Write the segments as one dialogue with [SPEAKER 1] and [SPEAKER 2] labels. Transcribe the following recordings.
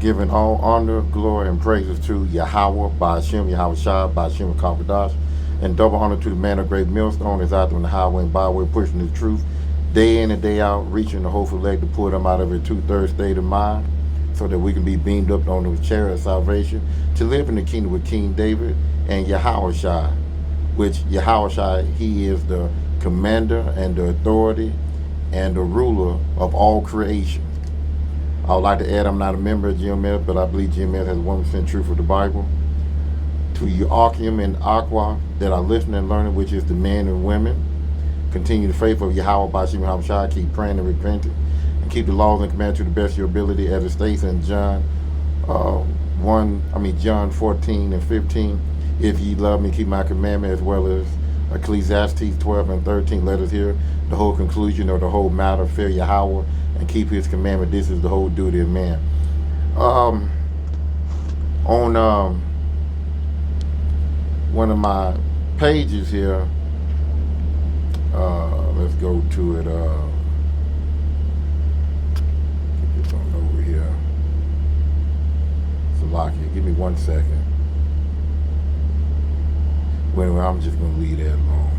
[SPEAKER 1] giving all honor, glory, and praises to Yahweh, Ba'ashem, Yahweh Shai, Ba'ashem, Kakadash, and double honor to the man of great millstone is out on the highway and byway, pushing the truth day in and day out, reaching the hopeful leg to pull them out of a two-thirds state of mind, so that we can be beamed up on the chariot of salvation to live in the kingdom with King David and Yahweh Shai, which Yahweh Shai, he is the commander and the authority and the ruler of all creation. I would like to add, I'm not a member of GMS, but I believe GMS has 1% truth of the Bible. To Joachim and Aqua that are listening and learning, which is the men and women, continue the faith of Yahweh Bashim Hamshai, keep praying and repenting, and keep the laws and commandments to the best of your ability, as it states in John 14 and 15. If ye love me, keep my commandment, as well as Ecclesiastes 12 and 13. Let us hear the whole conclusion or the whole matter. Fear Yahweh and keep his commandment. This is the whole duty of man. On one of my pages here, let's go to it. Get this on over here. Salakia, give me 1 second. Wait, I'm just gonna leave that alone.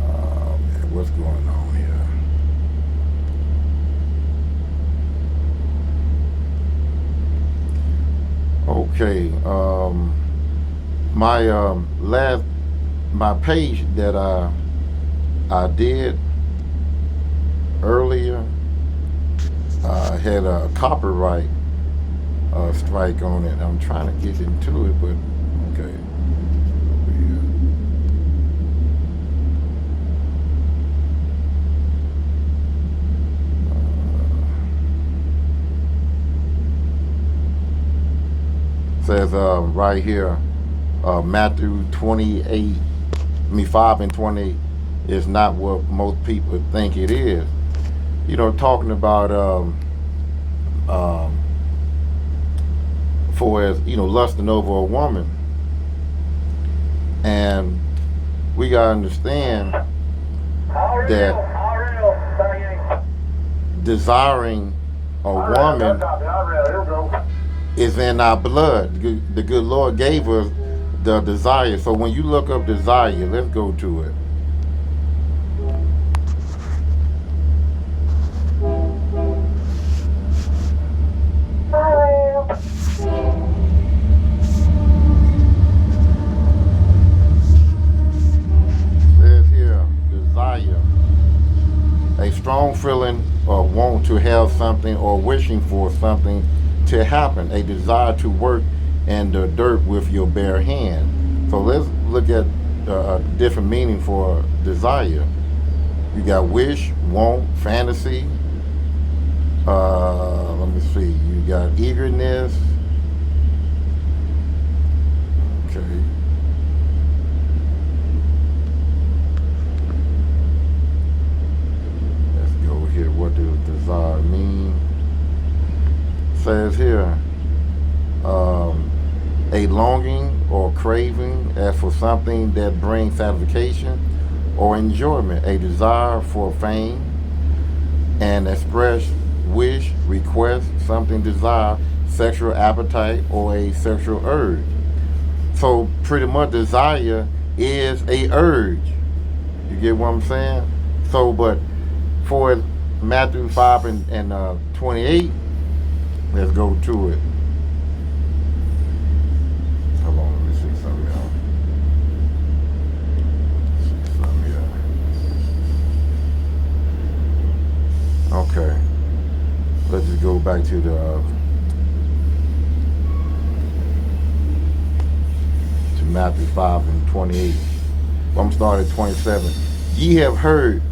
[SPEAKER 1] Man, what's going on here? Okay, my page that I did earlier had a copyright strike on it. I'm trying to get into it, but okay. Over here. Says right here, Matthew 5 and 28 is not what most people think it is. You know, talking about for as lusting over a woman, and we gotta understand that desiring a woman is in our blood. The good Lord gave us the desire. So when you look up desire, let's go to it. Says here, desire. A strong feeling or want to have something or wishing for something to happen, a desire to work in the dirt with your bare hand. So let's look at a different meaning for desire. You got wish, want, fantasy. Let me see. You got eagerness. Okay. Let's go here. What does desire mean? Says here, a longing or craving as for something that brings satisfaction or enjoyment, a desire for fame, an express wish, request, something desire, sexual appetite, or a sexual urge. So pretty much desire is a urge. You get what I'm saying? So, but for Matthew 5 and 28, let's go to it. Hold on, let me see something else. Okay. Let's just go back to Matthew 5 and 28. I'm starting at 27. Ye have heard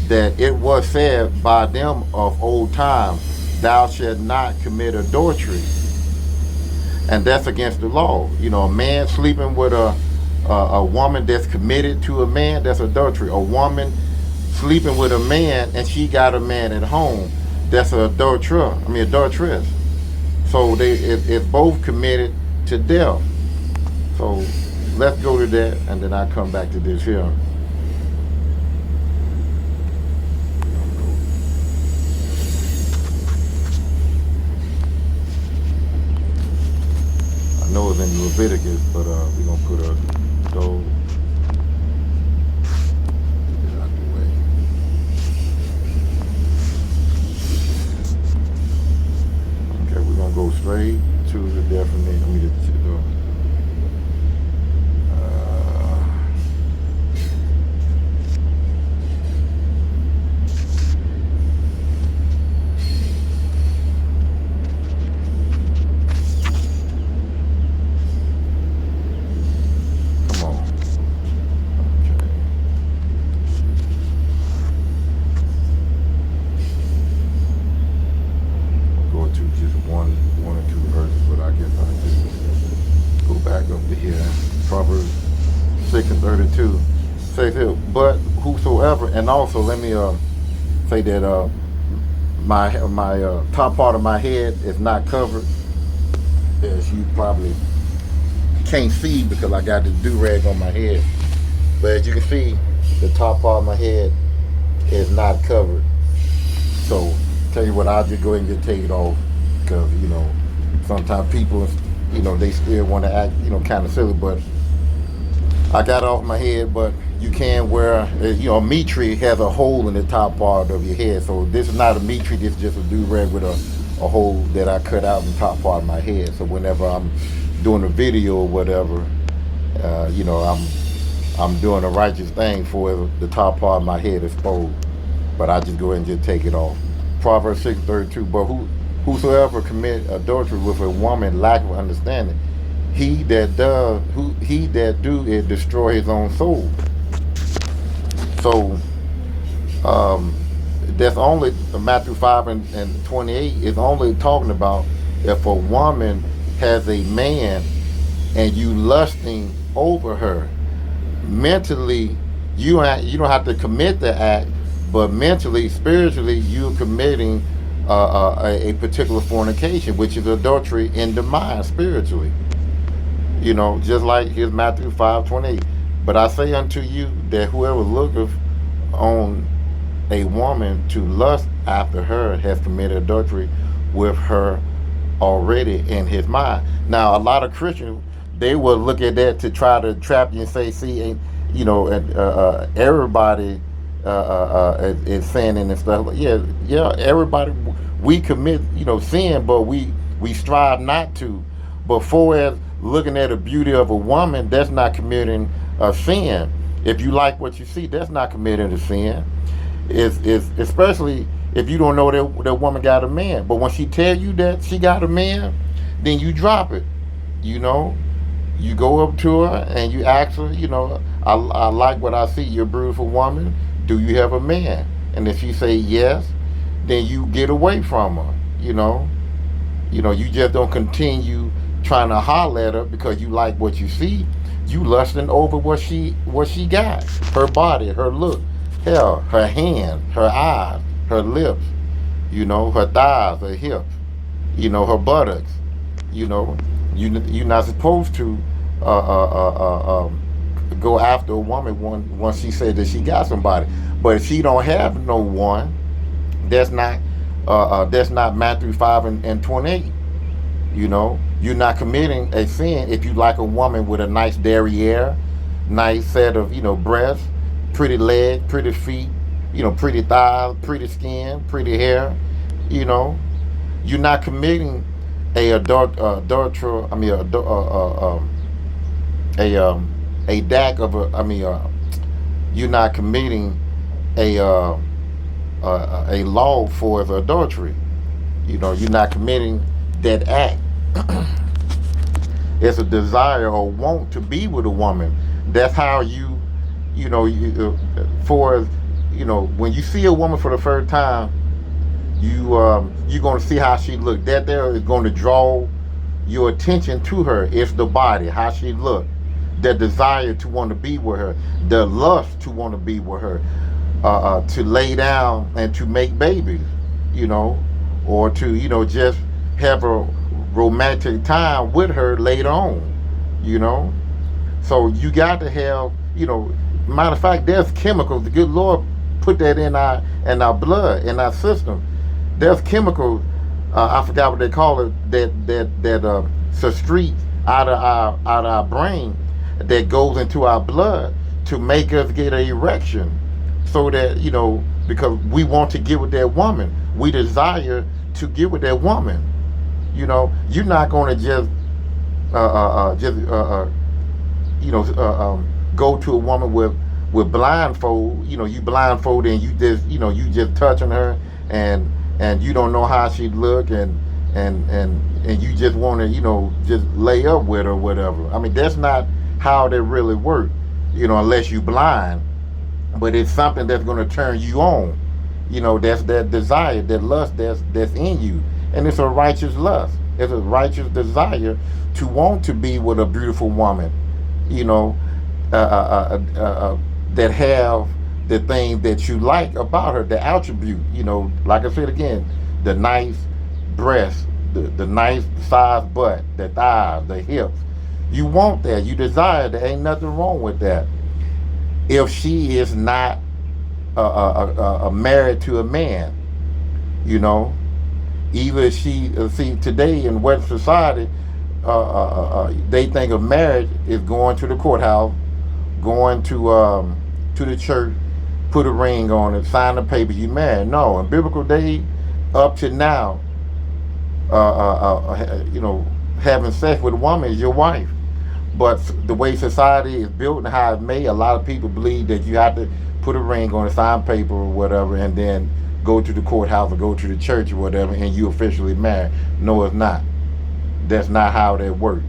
[SPEAKER 1] that it was said by them of old time, thou shalt not commit adultery. And that's against the law. You know, a man sleeping with a woman that's committed to a man, that's adultery. A woman sleeping with a man and she got a man at home, that's an adulteress. So it's both committed to death. So let's go to that, and then I come back to this here. Leviticus, but we're gonna put a stove. Get it out the way. Okay, we're gonna go straight to the definition. Let me just come on. Okay. Go to just one or two verses, but I guess I just go back up to here. Proverbs 6:32 says here, but whosoever, and also let me say that my top part of my head is not covered, as you probably can't see because I got this do-rag on my head. But as you can see, the top part of my head is not covered. So tell you what, I'll just go ahead and just take it off, because sometimes people, they still want to act, kind of silly, but I got it off my head. But you can wear, a meat tree has a hole in the top part of your head. So this is not a meat tree, this is just a do-rag with a hole that I cut out in the top part of my head. So whenever I'm doing a video or whatever, I'm doing a righteous thing for the top part of my head exposed. But I just go ahead and just take it off. Proverbs 6:32. But whosoever commit adultery with a woman lack of understanding, he that do it destroy his own soul. So that's only Matthew 5:28 is only talking about if a woman has a man and you lusting over her. Mentally, you don't have to commit the act, but mentally, spiritually, you're committing a particular fornication, which is adultery in the mind, spiritually. Just like here's Matthew 5:28. But I say unto you that whoever looketh on a woman to lust after her has committed adultery with her already in his mind. Now, a lot of Christians, they will look at that to try to trap you and say, see, everybody is sinning and stuff. Yeah, everybody, we commit, sin, but we strive not to. But for as looking at the beauty of a woman, that's not committing a sin. If you like what you see, that's not committing a sin. It's especially if you don't know that woman got a man. But when she tell you that she got a man, then you drop it. You go up to her and you ask her, I like what I see. You're a beautiful woman. Do you have a man? And if she say yes, then you get away from her. You just don't continue trying to holler at her because you like what you see. You lusting over what she got. Her body, her look, hell, her hands, her eyes, her lips, her thighs, her hips, her buttocks. You're not supposed to go after a woman once she said that she got somebody. But if she don't have no one, that's not Matthew 5:28. You're not committing a sin if you like a woman with a nice derriere, nice set of breasts, pretty legs, pretty feet, pretty thighs, pretty skin, pretty hair. You're not committing a adultery. I mean a dac of a. You're not committing a law for adultery. You're not committing that act. It's a desire or want to be with a woman. That's how when you see a woman for the first time, you're going to see how she look. That there is going to draw your attention to her. It's the body, how she look, the desire to want to be with her, the lust to want to be with her, to lay down and to make babies, or to just have a romantic time with her later on, So you got to have, matter of fact, there's chemicals. The good Lord put that in our blood, in our system. There's chemicals. I forgot what they call it. That secrete out of our brain that goes into our blood to make us get an erection, so that because we want to get with that woman, we desire to get with that woman. You're not going to just go to a woman with blindfold. You blindfold and you just touching her, and you don't know how she look, and you just want to just lay up with her or whatever. I mean, that's not how they really work, unless you blind. But it's something that's going to turn you on. That's that desire, that lust that's in you, and it's a righteous lust. It's a righteous desire to want to be with a beautiful woman, you know, that have the things that you like about her, the attribute. Like I said again, the nice breast, the nice size butt, the thighs, the hips. You want that. You desire that. Ain't nothing wrong with that. If she is not married to a man, you know, either she see today in Western society, they think of marriage is going to the courthouse, going to the church, put a ring on it, sign the paper, you married. No, in biblical days, up to now, having sex with a woman is your wife. But the way society is built and how it's made, a lot of people believe that you have to put a ring on a signed paper or whatever, and then go to the courthouse or go to the church or whatever, and you officially married. No, it's not. That's not how that works.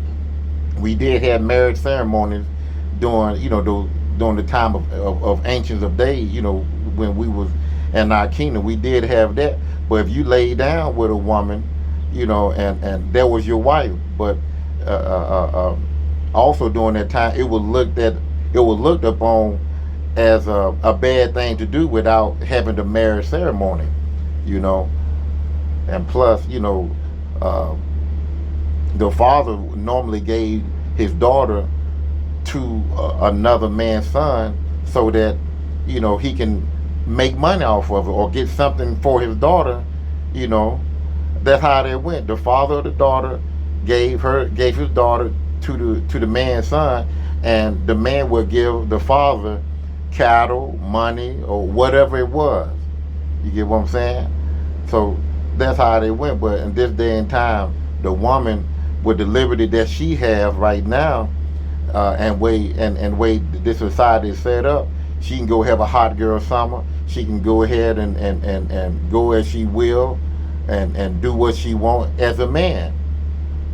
[SPEAKER 1] We did have marriage ceremonies during, during the time of ancients of days, when we was in our kingdom. We did have that. But if you lay down with a woman, and that was your wife, but also during that time, it was looked upon as a bad thing to do without having the marriage ceremony, and plus, the father normally gave his daughter to another man's son, so that he can make money off of it or get something for his daughter. That's how that went. The father of the daughter gave his daughter to the man's son, and the man would give the father cattle, money, or whatever it was. You get what I'm saying? So that's how they went. But in this day and time, the woman, with the liberty that she has right now, and way this society is set up, she can go have a hot girl summer. She can go ahead and go as she will, and do what she wants as a man.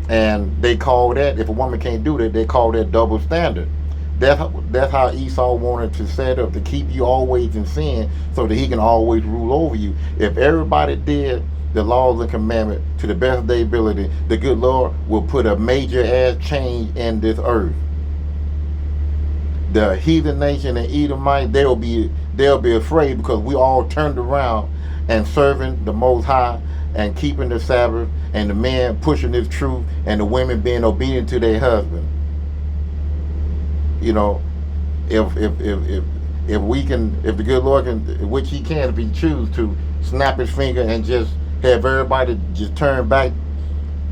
[SPEAKER 1] And they call that, if a woman can't do that, they call that double standard. That's how Esau wanted to set up, to keep you always in sin, so that he can always rule over you. If everybody did the laws and commandments to the best of their ability, the good Lord will put a major ass change in this earth. The heathen nation and Edomite, they'll be afraid, because we all turned around and serving the Most High and keeping the Sabbath, and the man pushing his truth, and the women being obedient to their husband. If we can, if the good Lord can, which He can, if He choose to, snap His finger and just have everybody just turn back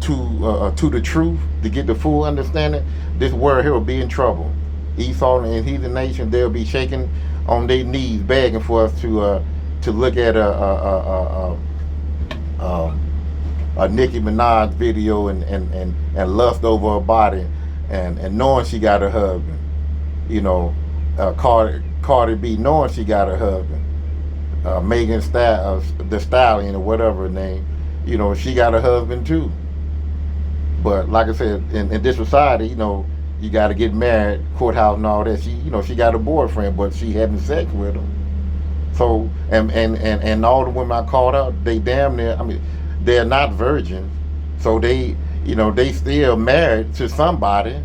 [SPEAKER 1] to the truth, to get the full understanding, this world here will be in trouble. Esau and heathen nation, they'll be shaking on their knees, begging for us to look at a Nicki Minaj video and lust over her body, and knowing she got a husband. Cardi B, knowing she got a husband. Megan the Stallion, or whatever her name, she got a husband too. But like I said, in this society, you got to get married, courthouse and all that. She got a boyfriend, but she having sex with him. So, and all the women I called out, they damn near, they're not virgins. So they still married to somebody.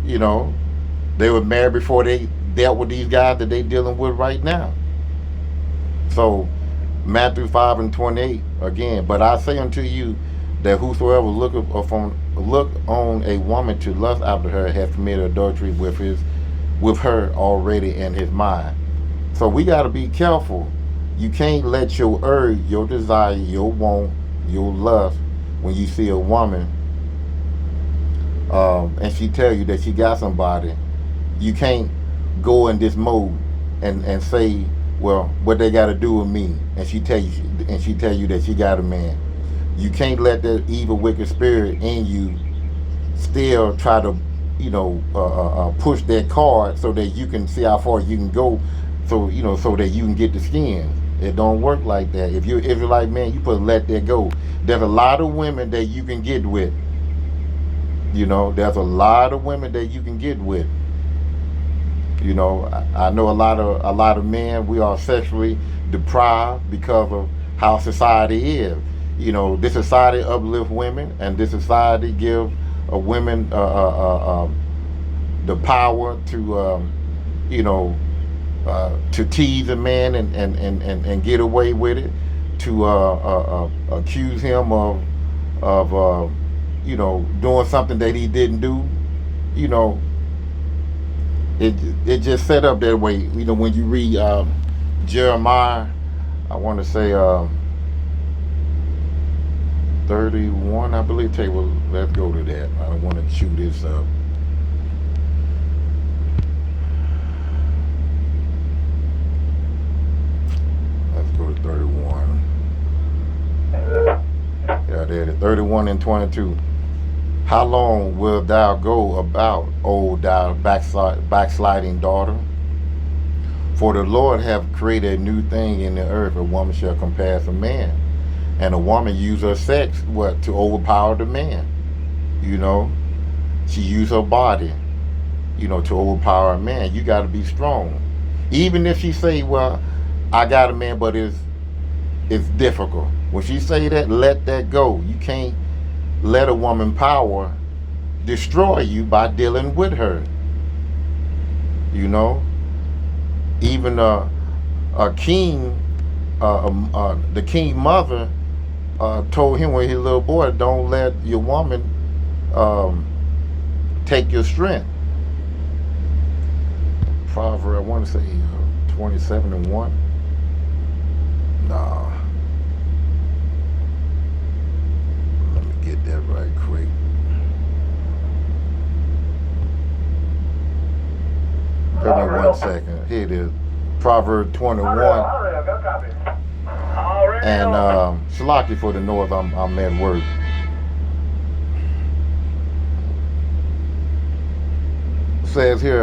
[SPEAKER 1] They were married before they dealt with these guys that they dealing with right now. So, Matthew 5:28 again. But I say unto you that whosoever look on a woman to lust after her hath committed adultery with her already in his mind. So we got to be careful. You can't let your urge, your desire, your want, your lust, when you see a woman, and she tell you that she got somebody, you can't go in this mode and say, well, what they got to do with me, and she tell you that she got a man. You can't let that evil, wicked spirit in you still try to, push that card so that you can see how far you can go, so that you can get the skin. It don't work like that. If you're Israelite man, you put let that go. There's a lot of women that you can get with. There's a lot of women that you can get with. I know a lot of men. We are sexually deprived because of how society is. This society uplift women, and this society give women the power to to tease a man and get away with it, to accuse him of doing something that he didn't do. You know, it just set up that way. When you read Jeremiah, I want to say 31, I believe. Tell you what, let's go to that. I don't want to chew this up. Let's go to 31. Yeah, there it is. 31 and 22. How long wilt thou go about, O thou backsliding daughter? For the Lord hath created a new thing in the earth. A woman shall compass a man. And a woman use her sex, to overpower the man. She use her body, to overpower a man. You got to be strong. Even if she say, well, I got a man, but it's difficult. When she say that, let that go. You can't let a woman power destroy you by dealing with her. Even a king, the king mother told him when he was a little boy, don't let your woman take your strength. Proverbs, I want to say 27 and 1. No. Let me get that right quick. Give me 1 second. Here it is. Proverbs 21. And Shalaki for the north, I'm at work. It says here,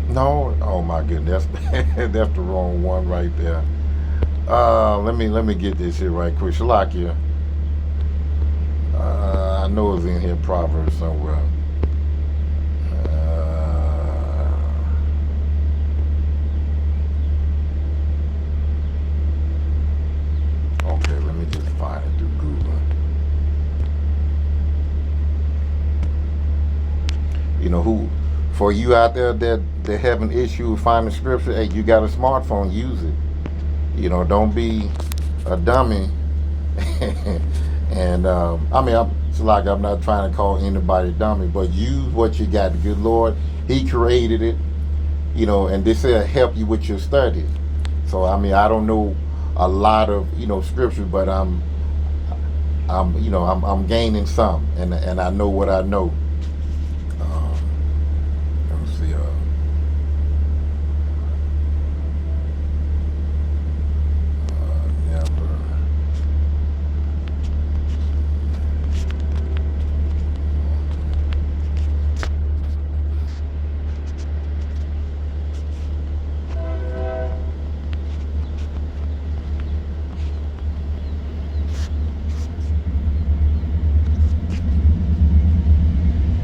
[SPEAKER 1] no, oh my goodness, that's the wrong one right there. Let me get this here right quick. Shalaki. I know it's in here, Proverbs somewhere. Okay, let me just find it through Google. For you out there that have an issue with finding scripture, hey, you got a smartphone, use it. Don't be a dummy. And I'm not trying to call anybody dummy, but use what you got. The good Lord, He created it, and this will help you with your studies. So I don't know a lot of scripture, but I'm gaining some, and I know what I know. Let me see.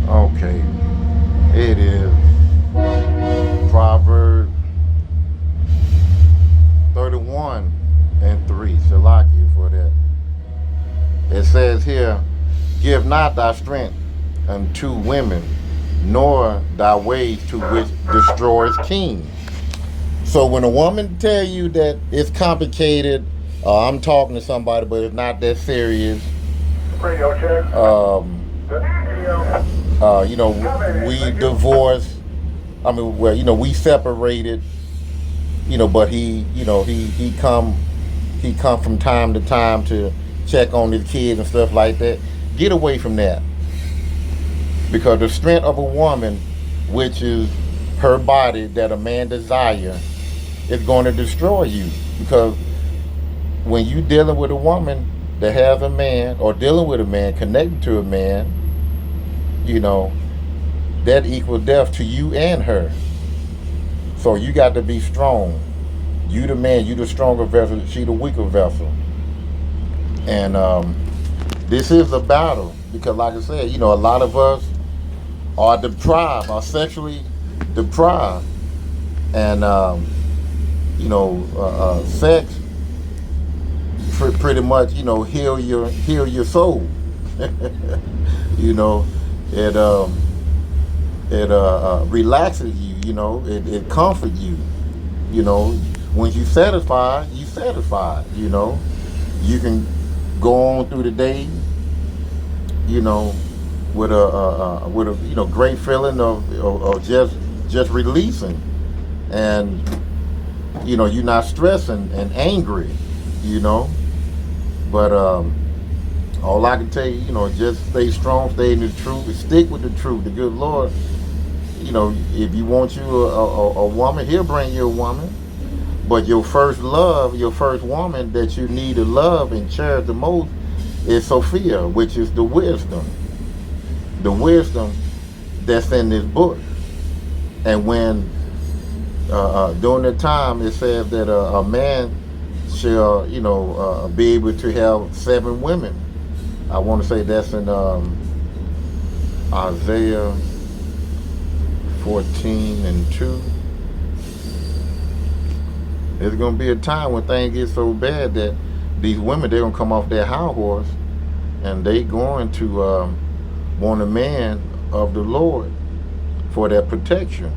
[SPEAKER 1] Okay, it is Proverbs 31 and 3. Shalakia for that. It says here, give not thy strength unto women, nor thy ways to which destroys kings. So when a woman tell you that it's complicated, I'm talking to somebody, but it's not that serious. Radio check. We divorced. We separated. But he come from time to time to check on his kids and stuff like that. Get away from that. Because the strength of a woman, which is her body that a man desire, is going to destroy you. Because when you dealing with a woman that has a man, or dealing with a man, connecting to a man, you know, that equals death to you and her. So you got to be strong. You the man, you the stronger vessel, she the weaker vessel. And this is a battle because, like I said, you know, a lot of us are deprived, are sexually deprived, and sex pretty much, you know, heal your soul. You know, it relaxes you. You know, it comforts you. You know, when you satisfied, you satisfied. You know, you can go on through the day. You know, with a you know, great feeling of just releasing, and you know, you're not stressing and angry. You know, but all I can tell you, you know, just stay strong, stay in the truth, stick with the truth. The good Lord, you know, if you want you a woman, He'll bring you a woman. But your first love, your first woman that you need to love and cherish the most is Sophia, which is the wisdom. The wisdom that's in this book. And when during the time it says that a man shall, you know, be able to have 7 women. I want to say that's in Isaiah 14:2. There's going to be a time when things get so bad that these women, they're going to come off their high horse and they going to want a man of the Lord for their protection.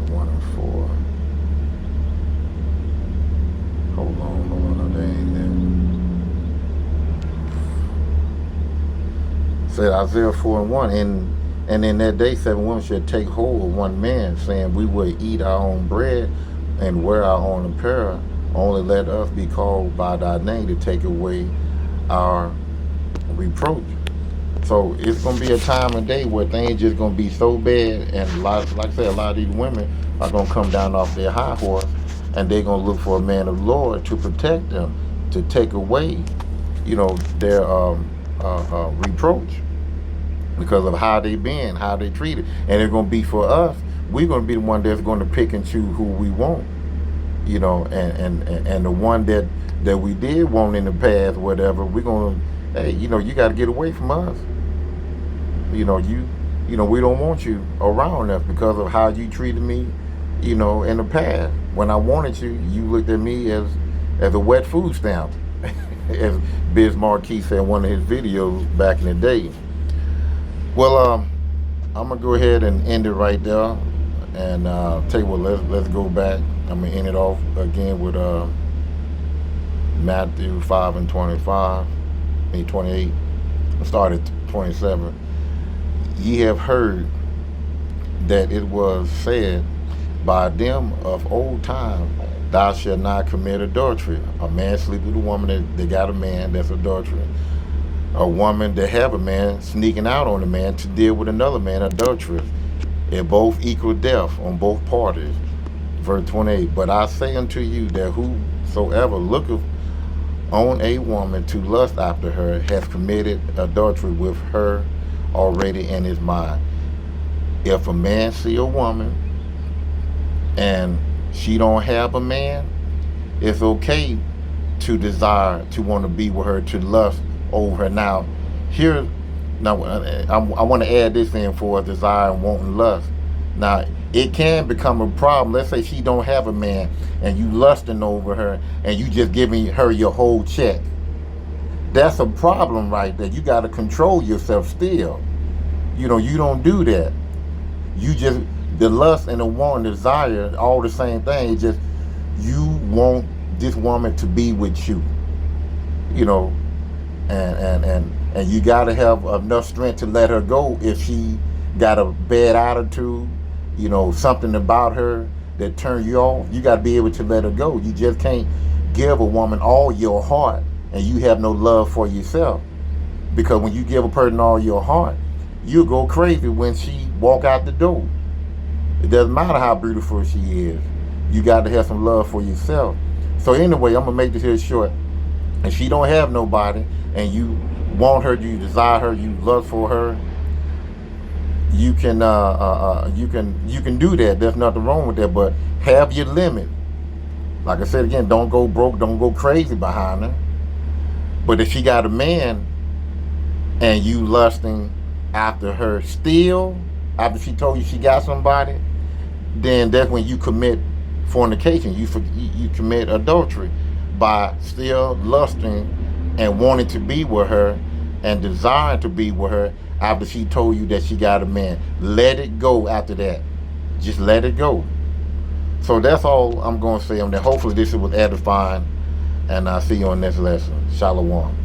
[SPEAKER 1] 1 and 4. Hold on, they ain't there. Said Isaiah 4:1, and in that day 7 women shall take hold of one man, saying, we will eat our own bread and wear our own apparel. Only let us be called by thy name to take away our reproach. So it's going to be a time and day where things just going to be so bad, and like I said, a lot of these women are going to come down off their high horse, and they're going to look for a man of the Lord to protect them, to take away, you know, their reproach because of how they been, how they treated. And it's going to be for us, we're going to be the one that's going to pick and choose who we want, you know, and the one that we did want in the past, whatever, we're going to, hey, you know, you got to get away from us. You know, we don't want you around us because of how you treated me, you know, in the past. When I wanted you, you looked at me as a wet food stamp, as Biz Marquis said in one of his videos back in the day. Well, I'm gonna go ahead and end it right there, and tell you what, let's go back. I'm gonna end it off again with Matthew 5:25, 28. I started 27. Ye have heard that it was said by them of old time, thou shalt not commit adultery. A man sleep with a woman that got a man, that's adultery. A woman that have a man sneaking out on a man to deal with another man, adulteress. It both equal death on both parties. Verse 28, but I say unto you that whosoever looketh on a woman to lust after her hath committed adultery with her already in his mind. If a man see a woman and she don't have a man, it's okay to desire, to want to be with her, to lust over her. Now I want to add this in for desire and wanting lust. Now, it can become a problem. Let's say she don't have a man and you lusting over her and you just giving her your whole check. That's a problem right there. You got to control yourself still. You know, you don't do that. You just, the lust and the want and desire, all the same thing. It's just, you want this woman to be with you. You know, and you got to have enough strength to let her go if she got a bad attitude, you know, something about her that turn you off. You got to be able to let her go. You just can't give a woman all your heart and you have no love for yourself. Because when you give a person all your heart, you'll go crazy when she walk out the door. It doesn't matter how beautiful she is. You got to have some love for yourself. So anyway, I'm gonna make this here short. And she don't have nobody, and you want her, you desire her, you love for her, you can you can do that. There's nothing wrong with that, but have your limit. Like I said again, don't go broke, don't go crazy behind her. But if she got a man and you lusting after her still, after she told you she got somebody, then that's when you commit fornication. You commit adultery by still lusting and wanting to be with her and desiring to be with her after she told you that she got a man. Let it go after that. Just let it go. So that's all I'm going to say on that. Hopefully this was edifying, and I'll see you on the next lesson. Shalom.